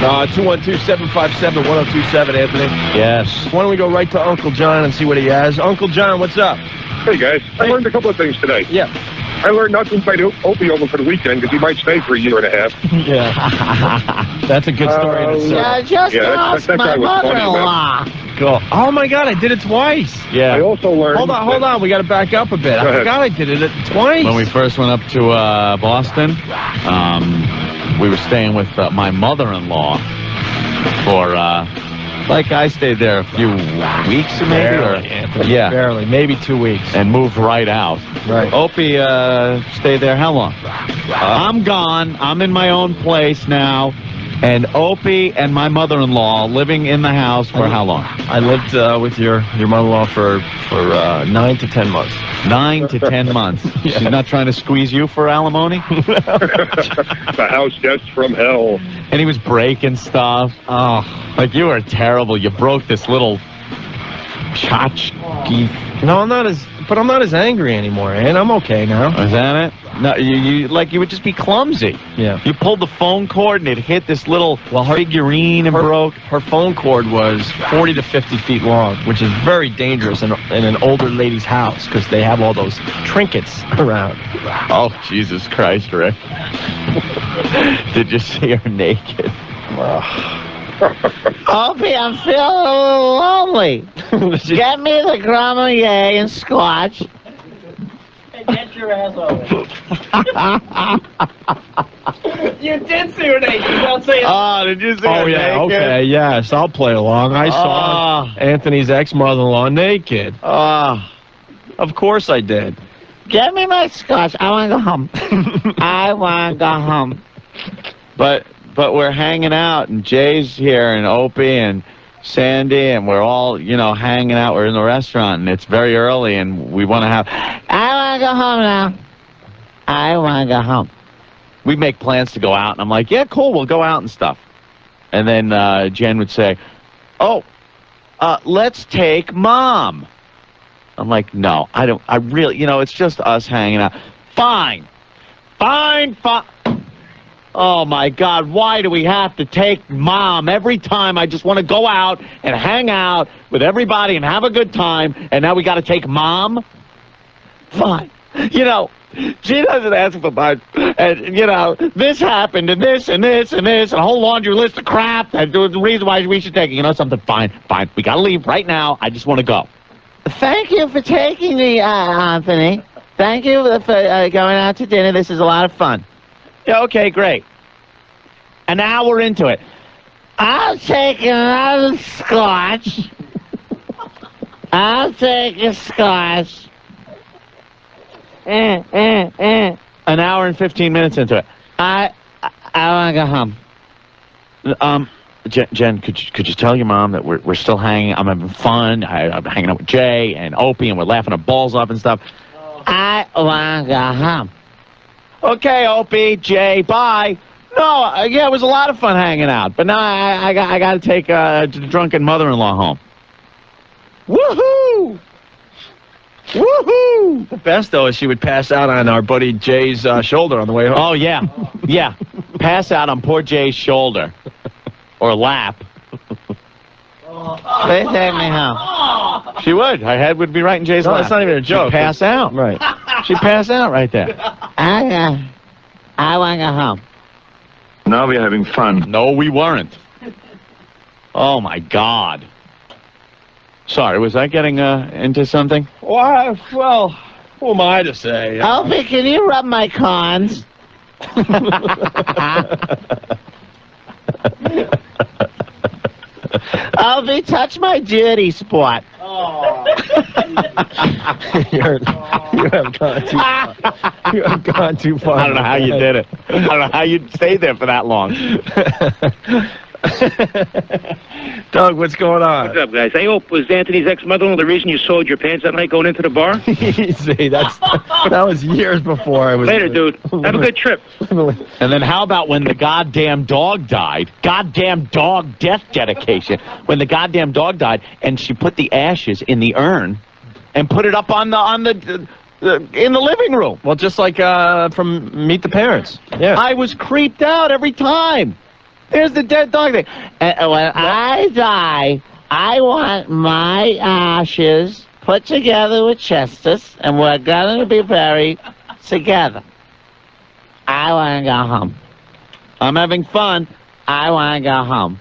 (212-757-1027), Anthony. Yes. Why don't we go right to Uncle John and see what he has? Uncle John, what's up? Hey, guys. I learned a couple of things today. Yeah. I learned not to invite Opie over for the weekend because he might stay for a year and a half. Yeah. That's a good story in itself. Just ask my mother-in-law. Cool. Oh, my God, I did it twice. Yeah. I also learned... Hold on. We got to back up a bit. I forgot I did it twice. When we first went up to Boston, we were staying with my mother-in-law for, I stayed there a few weeks, maybe? Barely, Anthony. Yeah. Barely. Maybe 2 weeks. And moved right out. Right. Opie stayed there how long? I'm gone. I'm in my own place now. And Opie and my mother-in-law living in the house for how long? I lived with your mother-in-law for 9 to 10 months. 9 to 10 months. Yeah. She's not trying to squeeze you for alimony? The house guest from hell. And he was breaking stuff. Oh, like you were terrible. You broke this little tchotchke. No, I'm not as angry anymore, and I'm okay now. Is that it? No, you would just be clumsy. Yeah. You pulled the phone cord and it hit this little figurine and broke. Her phone cord was 40 to 50 feet long, which is very dangerous in an older lady's house because they have all those trinkets around. Oh, Jesus Christ, Rick. Did you see her naked? Opie, I'm feeling a little lonely. Get me the Gromelier and scotch. Get your ass over. You did see her naked. Don't say it. Oh, did you see her naked? Oh, yeah, okay, yes. I'll play along. I saw Anthony's ex-mother-in-law naked. Of course I did. Get me my scotch. I want to go home. I want to go home. But we're hanging out, and Jay's here, and Opie, and Sandy, and we're all, hanging out. We're in the restaurant, and it's very early, and we want to have... I want to go home now. I want to go home. We make plans to go out, and I'm like, yeah, cool, we'll go out and stuff. And then Jen would say, let's take Mom. I'm like, no, I really, it's just us hanging out. Fine. Oh, my God, why do we have to take Mom every time? I just want to go out and hang out with everybody and have a good time, and now we got to take Mom? Fine. She doesn't ask for much, and, this happened, and this, and this, and this, and a whole laundry list of crap, and the reason why we should take it, something. Fine. We got to leave right now. I just want to go. Thank you for taking me, Anthony. Thank you for going out to dinner. This is a lot of fun. Yeah, okay, great. An hour into it. I'll take another scotch. I'll take a scotch. An hour and 15 minutes into it. I want to go home. Jen, could you tell your mom that we're still hanging? I'm having fun. I'm hanging out with Jay and Opie, and we're laughing our balls up and stuff. I want to go home. Okay, Opie, Jay, bye. No, yeah, it was a lot of fun hanging out, but now I got to take the drunken mother-in-law home. Woohoo! Woohoo! The best, though, is she would pass out on our buddy Jay's shoulder on the way home. Oh, yeah. Yeah. Pass out on poor Jay's shoulder. Or lap. Please take me home. She would. Her head would be right in Jay's lap. No, that's not even a joke. She'd pass out. Right. She'd pass out right there. I want to go home. Now we're having fun. No, we weren't. Oh, my God. Sorry, was I getting into something? Well, who am I to say? Opie, can you rub my cons? Opie, touch my dirty spot. Oh. You have gone too far. You have gone too far. I don't know how you did it. I don't know how you stayed there for that long. Doug, what's going on? What's up, guys? Hey, was Anthony's ex-mother-in-law the reason you soiled your pants that night going into the bar? Easy. That was years before I was... Later, dude. Have a good trip. And then how about when the goddamn dog died? Goddamn dog death dedication. When the goddamn dog died, and she put the ashes in the urn and put it up on the in the living room. Well, just like from Meet the Parents. Yeah. I was creeped out every time. There's the dead dog thing. And when I die, I want my ashes put together with Chester's, and we're going to be buried together. I want to go home. I'm having fun. I want to go home.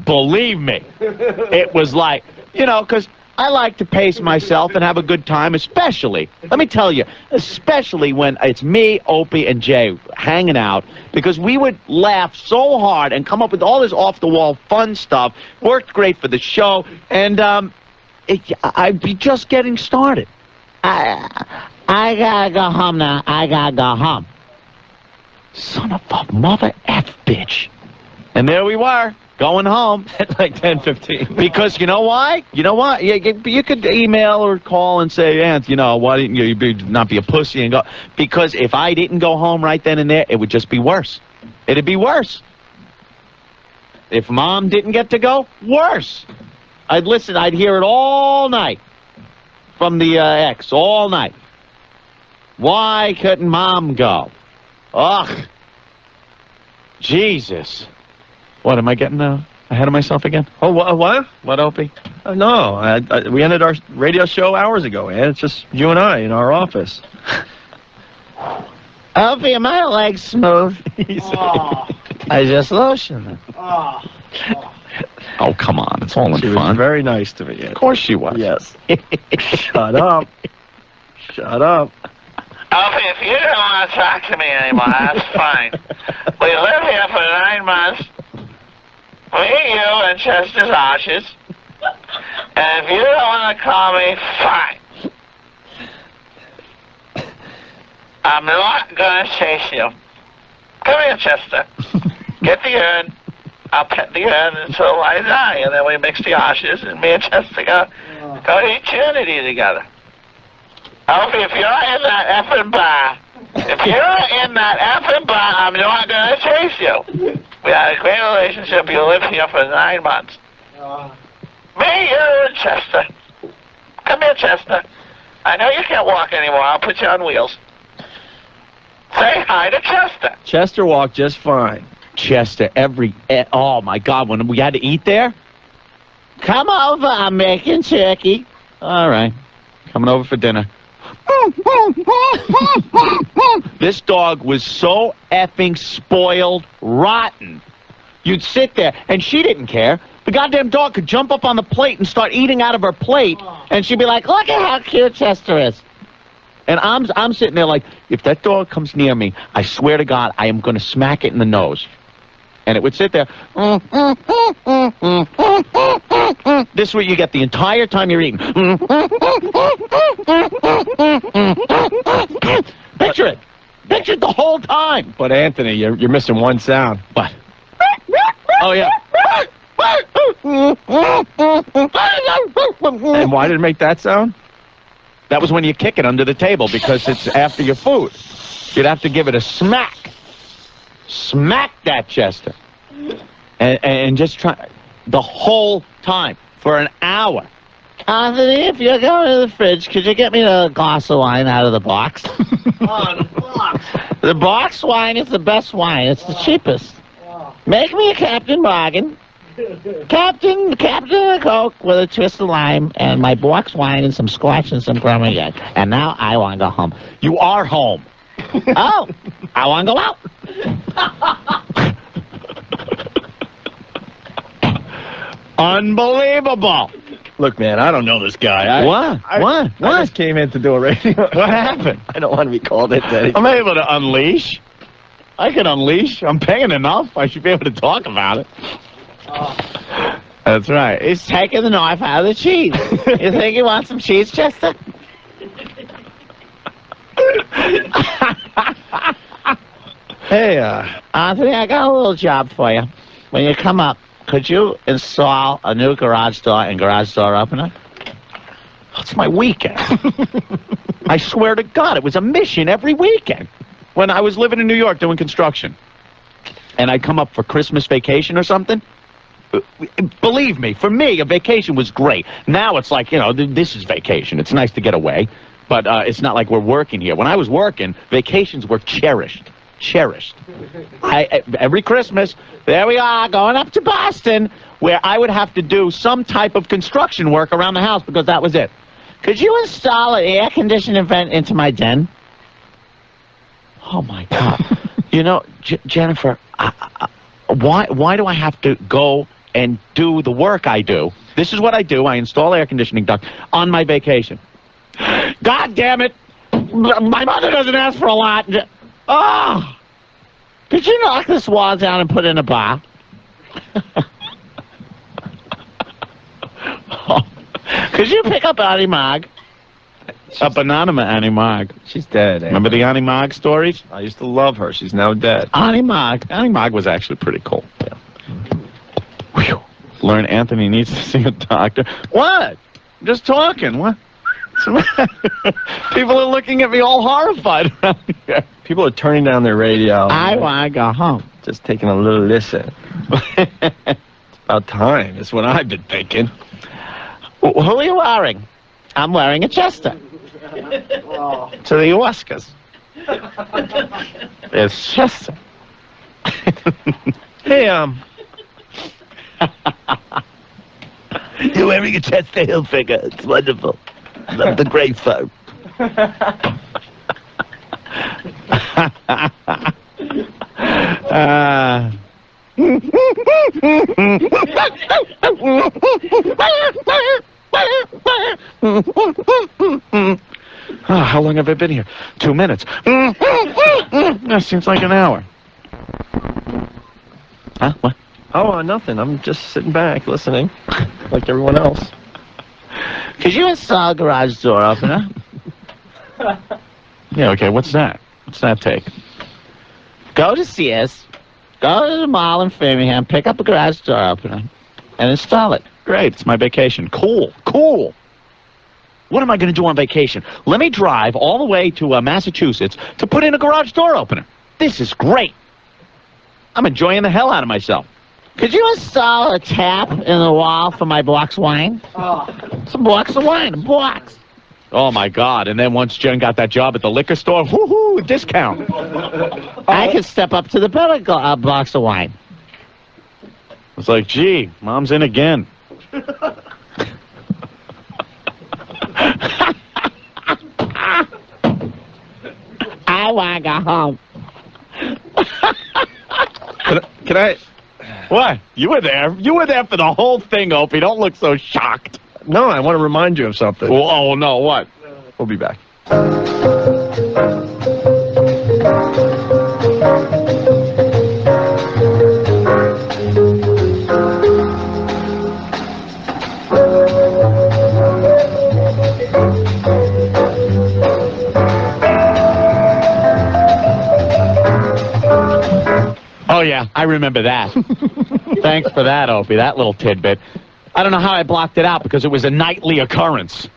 Believe me, it was like, because I like to pace myself and have a good time, especially, let me tell you, especially when it's me, Opie, and Jay hanging out, because we would laugh so hard and come up with all this off-the-wall fun stuff, worked great for the show, and I'd be just getting started. I gotta go home now. I gotta go home. Son of a mother F bitch. And there we were, going home At like 10:15. because you know why? You know what? You could email or call and say, Aunt, why didn't you not be a pussy and go? Because if I didn't go home right then and there, it would just be worse. It'd be worse. If Mom didn't get to go, worse. I'd hear it all night from the ex, all night. Why couldn't Mom go? Ugh. Jesus. What, am I getting ahead of myself again? Oh, what? What, Opie? No, we ended our radio show hours ago, man. It's just you and I in our office. Opie, are my legs smooth? I just lotioned them. Oh, come on. It's all in She was fun. very nice to me. Of course she was. Yes. Shut up. Shut up. Opie, if you don't want to talk to me anymore, that's fine. We live here for 9 months. Me, you, and Chester's ashes. And if you don't want to call me, fine. I'm not going to chase you. Come here, Chester. Get the urn. I'll pet the urn until I die, and then we mix the ashes, and me and Chester go to eternity together. Opie, if you're in that effing bar, I'm not going to chase you. We had a great relationship. You lived here for 9 months. Me, you, and Chester. Come here, Chester. I know you can't walk anymore. I'll put you on wheels. Say hi to Chester. Chester walked just fine. Chester, oh, my God, when we had to eat there? Come over. I'm making turkey. All right. Coming over for dinner. This dog was so effing spoiled rotten. You'd sit there, and she didn't care. The goddamn dog could jump up on the plate and start eating out of her plate, and she'd be like, look at how cute Chester is. And I'm sitting there like, if that dog comes near me, I swear to God, I am going to smack it in the nose. And it would sit there. This is what you get the entire time you're eating. Picture it. Picture it the whole time. But Anthony, you're missing one sound. What? Oh, yeah. And why did it make that sound? That was when you kick it under the table because it's after your food. You'd have to give it a smack. Smack that, Chester. And just try the whole time for an hour. Anthony, if you're going to the fridge, could you get me a glass of wine out of the box? The box. The box wine is the best wine. It's the cheapest. Make me a Captain Morgan. Captain of Coke with a twist of lime and my box wine and some scotch and some Gromagate. And now I want to go home. You are home. Oh, I want to go out. Unbelievable. Look, man, I don't know this guy. What? I just came in to do a radio. What happened? I don't want to be called into anything. I'm able to unleash. I can unleash. I'm paying enough. I should be able to talk about it. That's right. He's taking the knife out of the cheese. You think he wants some cheese, Chester? Hey, Anthony, I got a little job for you. When you come up, could you install a new garage door and garage door opener? It's my weekend. I swear to God, it was a mission every weekend. When I was living in New York doing construction, and I'd come up for Christmas vacation or something, Believe me, for me, a vacation was great. Now it's like, this is vacation. It's nice to get away, but it's not like we're working here. When I was working, vacations were cherished. Cherished. Every Christmas, there we are, going up to Boston, where I would have to do some type of construction work around the house because that was it. Could you install an air conditioning vent into my den? Oh, my God. Jennifer, why do I have to go and do the work I do? This is what I do. I install air conditioning duct on my vacation. God damn it. My mother doesn't ask for a lot. Oh! Could you knock this wall down and put in a bar? Could you pick up Annie Mog? A banana Annie Mog. She's dead. Remember the Annie Mog stories? I used to love her. She's now dead. Annie Mog. Annie Mog was actually pretty cool. Yeah. Whew. Learn Anthony needs to see a doctor. What? I'm just talking. What? People are looking at me all horrified around here. People are turning down their radio. I want to go home. Just taking a little listen. It's about time. That's what I've been thinking. Who are you wearing? I'm wearing a Chester. To the Oscars. It's Chester. Hey, You're wearing a Chester Hilfiger. It's wonderful. Love the gray phone. How long have I been here? 2 minutes. That seems like an hour. Huh? What? oh, nothing. I'm just sitting back, listening, like everyone else. Could you install a garage door opener? Yeah, okay, what's that? What's that take? Go to Sears, go to the mall in Framingham, pick up a garage door opener, and install it. Great, it's my vacation. Cool, cool. What am I going to do on vacation? Let me drive all the way to Massachusetts to put in a garage door opener. This is great. I'm enjoying the hell out of myself. Could you install a tap in the wall for my box wine? It's a box of wine, a box. Oh, my God. And then once Jen got that job at the liquor store, whoo-hoo, discount. I could step up to the better box of wine. It's like, gee, Mom's in again. I want to go home. Can I? What? You were there. You were there for the whole thing, Opie. Don't look so shocked. No, I want to remind you of something. Oh, no, what? We'll be back. Oh, yeah, I remember that. Thanks for that, Opie, that little tidbit. I don't know how I blocked it out because it was a nightly occurrence.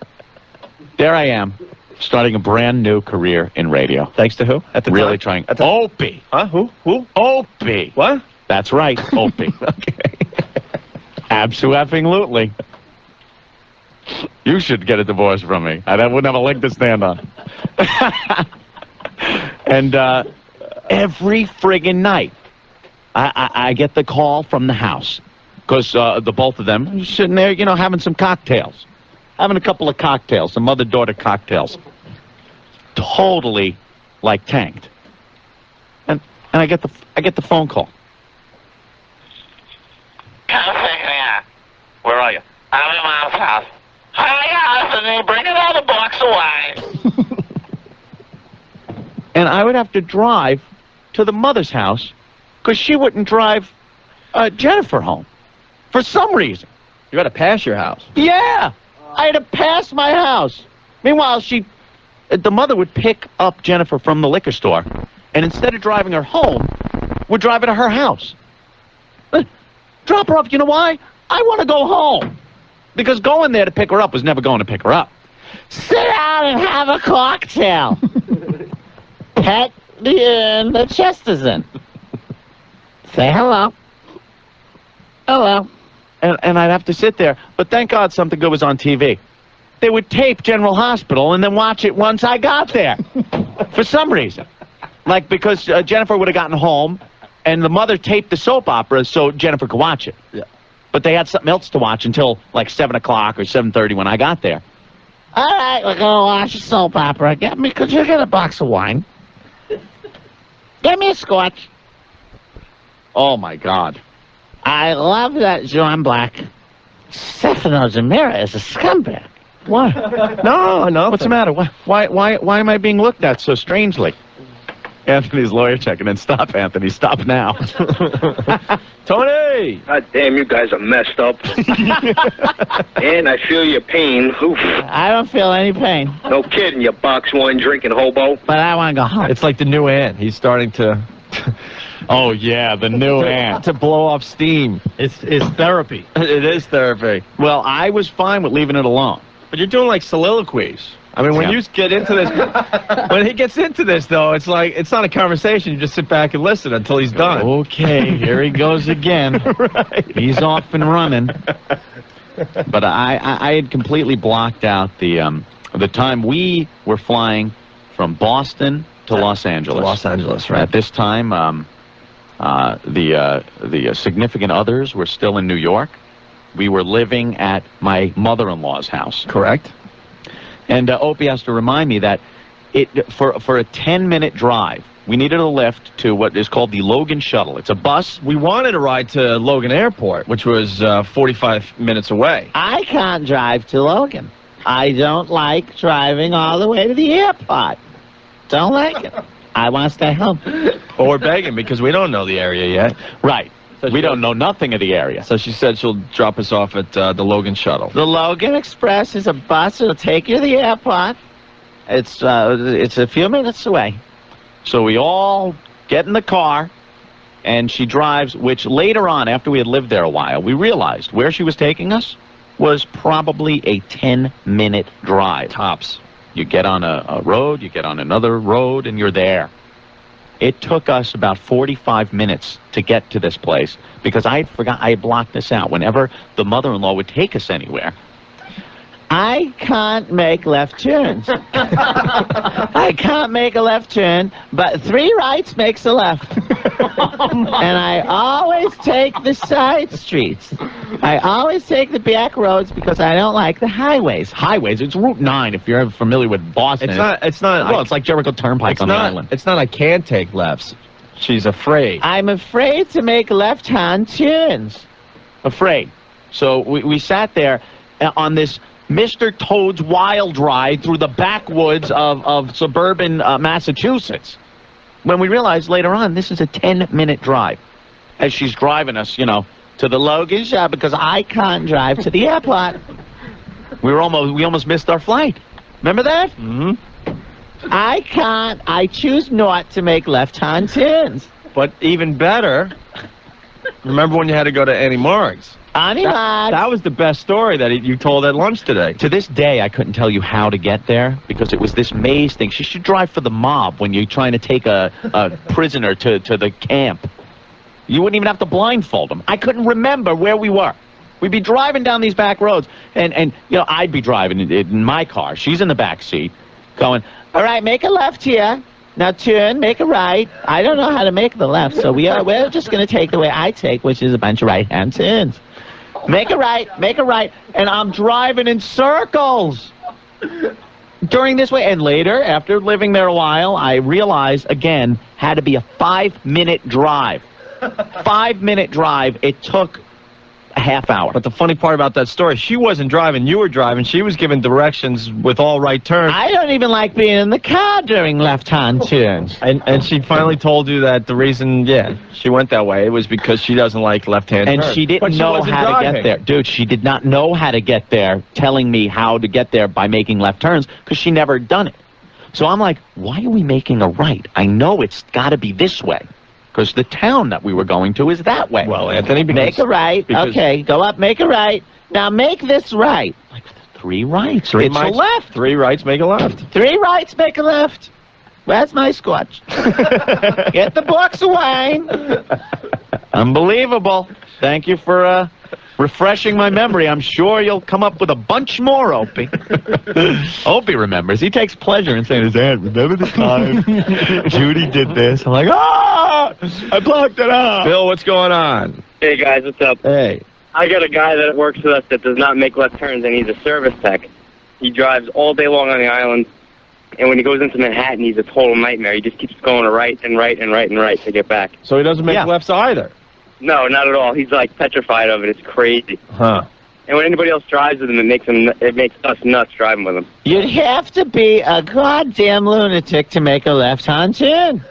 There I am, starting a brand new career in radio. Thanks to who? At the Really time? trying. At the... Opie. Huh? Who? Opie. What? That's right, Opie. Okay. Abso-effing-lutely. You should get a divorce from me. I wouldn't have a leg to stand on. And every friggin' night, I get the call from the house. Because the both of them are sitting there, having some cocktails. Having a couple of cocktails, some mother-daughter cocktails. Totally, tanked. And I get the phone call. Yeah. Where are you? I'm at Mom's house. Hi, Anthony. Bring another box of wine. And I would have to drive to the mother's house because she wouldn't drive Jennifer home for some reason. You got to pass your house. Yeah, I had to pass my house. Meanwhile, the mother would pick up Jennifer from the liquor store, and instead of driving her home, would drive her to her house. Drop her off. You know why? I want to go home. Because going there to pick her up was never going to pick her up. Sit down and have a cocktail. Pet the inn the chest is in. Say hello. Hello. and I'd have to sit there. But thank God something good was on TV. They would tape General Hospital and then watch it once I got there. For some reason. Like, because Jennifer would have gotten home, and the mother taped the soap opera so Jennifer could watch it. Yeah. But they had something else to watch until, like, 7 o'clock or 7:30 when I got there. All right, we're gonna watch a soap opera. Could you get a box of wine? Get me a scotch. Oh, my God. I love that John Black. Stefano Zamira is a scumbag. What? No. What's the matter? Why am I being looked at so strangely? Anthony's lawyer checking in. Stop, Anthony. Stop now. Tony! God damn, you guys are messed up. And I feel your pain. Oof. I don't feel any pain, No kidding, you box wine drinking hobo. but I want to go home. It's like the new Ant. He's starting to Oh, yeah, the new ant. to blow off steam. It's therapy. It is therapy. Well, I was fine with leaving it alone. But you're doing like soliloquies. I mean, when Yeah. you get into this, when he gets into this, though, it's like, it's not a conversation. You just sit back and listen until he's done. Okay, here he goes again. Right. He's off and running. But I had completely blocked out the time we were flying from Boston to Los Angeles. Los Angeles, right. At this time, the significant others were still in New York. We were living at my mother-in-law's house. Correct. And Opie has to remind me that for a 10-minute drive, we needed a lift to what is called the Logan Shuttle. It's a bus. We wanted to ride to Logan Airport, which was 45 minutes away. I can't drive to Logan. I don't like driving all the way to the airport. Don't like it. I want to stay home. But we're begging because we don't know the area yet. Right. So We don't know nothing of the area. So she said she'll drop us off at the Logan Shuttle. The Logan Express is a bus. It'll take you to the airport. It's a few minutes away. So we all get in the car, and she drives, which later on, after we had lived there a while, we realized where she was taking us was probably a 10-minute drive. Tops. You get on a road, you get on another road, and you're there. It took us about 45 minutes to get to this place because I had blocked this out. Whenever the mother-in-law would take us anywhere, I can't make left turns. I can't make a left turn, but 3 rights makes a left. And I always take the side streets. I always take the back roads because I don't like the highways. highways, it's Route 9 if you're ever familiar with Boston. It's not. Well, it's like Jericho Turnpike It's on the not. island. It's not. I can take lefts. She's afraid. I'm afraid to make left-hand turns. Afraid. So we sat there on this Mr. Toad's wild ride through the backwoods of suburban Massachusetts. When we realized later on, this is a 10-minute drive. As she's driving us, to the Logan Shop because I can't drive to the airport. We almost missed our flight. Remember that? Mm-hmm. I can't. I choose not to make left-hand turns. But even better, remember when you had to go to Annie Marg's? That was the best story that you told at lunch today. To this day, I couldn't tell you how to get there because it was this maze thing. She should drive for the mob when you're trying to take a prisoner to the camp. You wouldn't even have to blindfold them. I couldn't remember where we were. We'd be driving down these back roads, and I'd be driving in my car. She's in the back seat, going, All right, make a left here. Now turn, make a right. I don't know how to make the left, so we're just going to take the way I take, which is a bunch of right-hand turns. Make a right, and I'm driving in circles during this way. And later, after living there a while, I realized, again, had to be a 5-minute drive. 5-minute drive. It took a half hour. But the funny part about that story, she wasn't driving, you were driving. She was giving directions with all right turns. I don't even like being in the car during left-hand turns. And she finally told you that the reason, she went that way was because she doesn't like left-hand And turns. she didn't know wasn't how to driving. get there. Dude, she did not know how to get there, telling me how to get there by making left turns, because she never done it. So I'm like, why are we making a right? I know it's got to be this way, because the town that we were going to is that way. Well, Anthony, Make a right. Okay, go up, make a right. Now make this right. Like 3 rights. Three It's a rights, left. 3 rights, make a left. 3 rights, make a left. Where's my scotch? Get the box of wine. Unbelievable. Thank you for refreshing my memory. I'm sure you'll come up with a bunch more, Opie. Opie remembers. He takes pleasure in saying, Aunt, remember the time Judy did this? I'm like, I blocked it out. Bill, what's going on? Hey guys, what's up? Hey. I got a guy that works with us that does not make left turns, and he's a service tech. He drives all day long on the island, and when he goes into Manhattan, he's a total nightmare. He just keeps going right and right and right and right to get back. So he doesn't make lefts either? No, not at all. He's like petrified of it. It's crazy. Huh. And when anybody else drives with him, it makes us nuts driving with him. You'd have to be a goddamn lunatic to make a left-hand turn.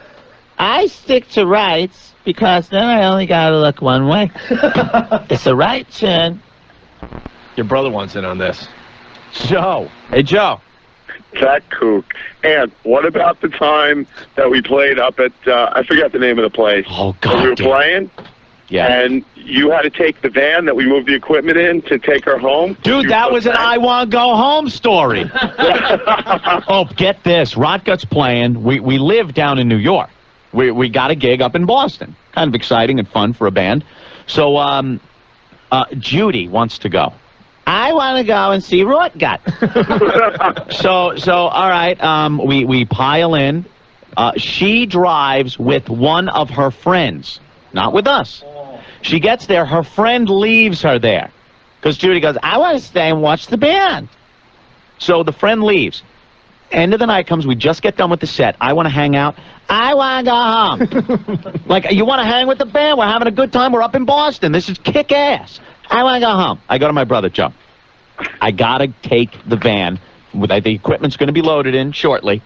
I stick to rights because then I only gotta look one way. It's a right turn. Your brother wants in on this. Joe. Hey, Joe. Fat kook. And what about the time that we played up at, I forget the name of the place. Oh, God. We were playing, Yeah. and you had to take the van that we moved the equipment in to take her home. Dude, that was an I Want to Go Home story. Oh, get this. Rotgut's playing. We live down in New York. We got a gig up in Boston. Kind of exciting and fun for a band. So Judy wants to go. I want to go and see Rotgut. So all right, we pile in. She drives with one of her friends, not with us. She gets there. Her friend leaves her there because Judy goes, I want to stay and watch the band. So the friend leaves. End of the night comes. We just get done with the set. I want to hang out. I want to go home. Like, you want to hang with the band? We're having a good time. We're up in Boston. This is kick-ass. I want to go home. I go to my brother, Joe. I got to take the van. The equipment's going to be loaded in shortly.